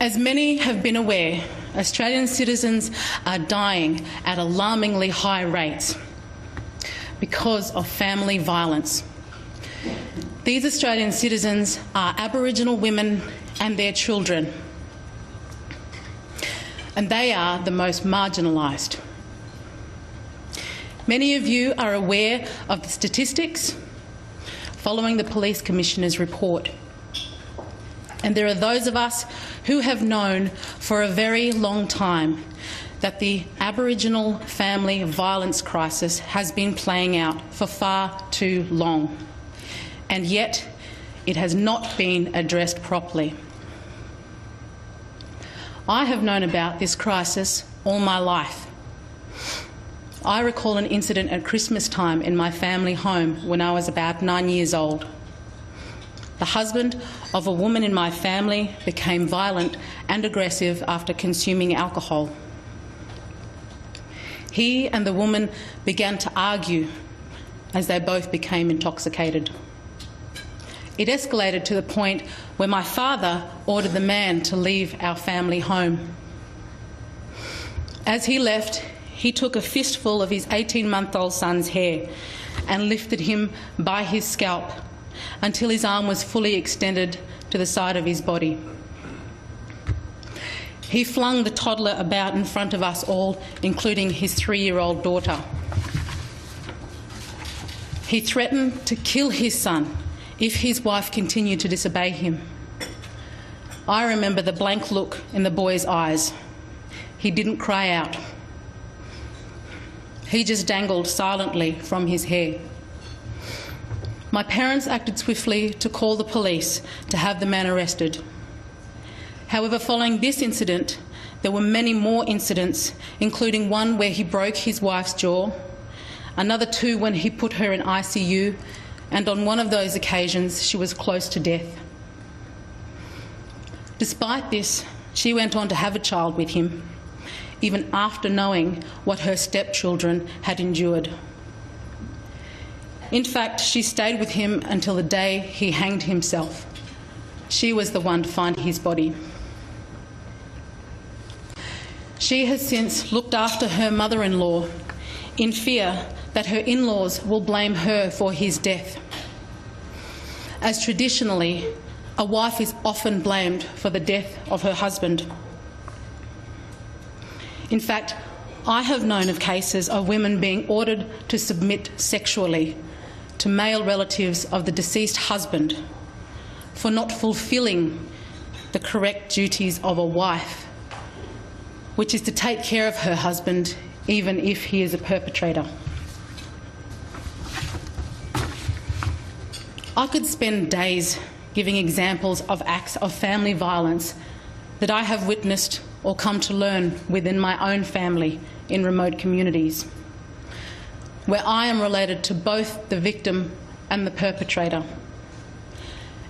As many have been aware, Australian citizens are dying at alarmingly high rates because of family violence. These Australian citizens are Aboriginal women and their children, and they are the most marginalised. Many of you are aware of the statistics following the Police Commissioner's report. And there are those of us who have known for a very long time that the Aboriginal family violence crisis has been playing out for far too long, and yet it has not been addressed properly. I have known about this crisis all my life. I recall an incident at Christmas time in my family home when I was about 9 years old. The husband of a woman in my family became violent and aggressive after consuming alcohol. He and the woman began to argue as they both became intoxicated. It escalated to the point where my father ordered the man to leave our family home. As he left, he took a fistful of his 18-month-old son's hair and lifted him by his scalp until his arm was fully extended to the side of his body. He flung the toddler about in front of us all, including his 3-year-old daughter. He threatened to kill his son if his wife continued to disobey him. I remember the blank look in the boy's eyes. He didn't cry out. He just dangled silently from his hair. My parents acted swiftly to call the police to have the man arrested. However, following this incident, there were many more incidents, including one where he broke his wife's jaw, another 2 when he put her in ICU, and on one of those occasions she was close to death. Despite this, she went on to have a child with him, even after knowing what her stepchildren had endured. In fact, she stayed with him until the day he hanged himself. She was the one to find his body. She has since looked after her mother-in-law in fear that her in-laws will blame her for his death, as traditionally, a wife is often blamed for the death of her husband. In fact, I have known of cases of women being ordered to submit sexually to male relatives of the deceased husband for not fulfilling the correct duties of a wife, which is to take care of her husband even if he is a perpetrator. I could spend days giving examples of acts of family violence that I have witnessed or come to learn within my own family in remote communities, where I am related to both the victim and the perpetrator,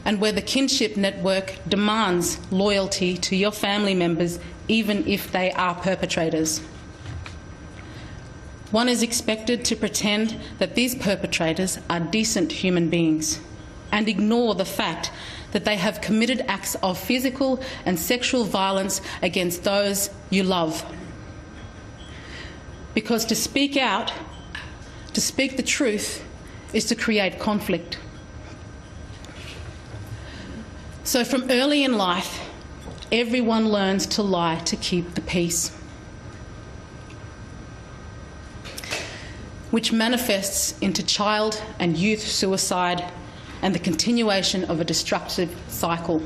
and where the kinship network demands loyalty to your family members even if they are perpetrators. One is expected to pretend that these perpetrators are decent human beings and ignore the fact that they have committed acts of physical and sexual violence against those you love. Because to speak out, to speak the truth, is to create conflict. So from early in life, everyone learns to lie to keep the peace, which manifests into child and youth suicide and the continuation of a destructive cycle.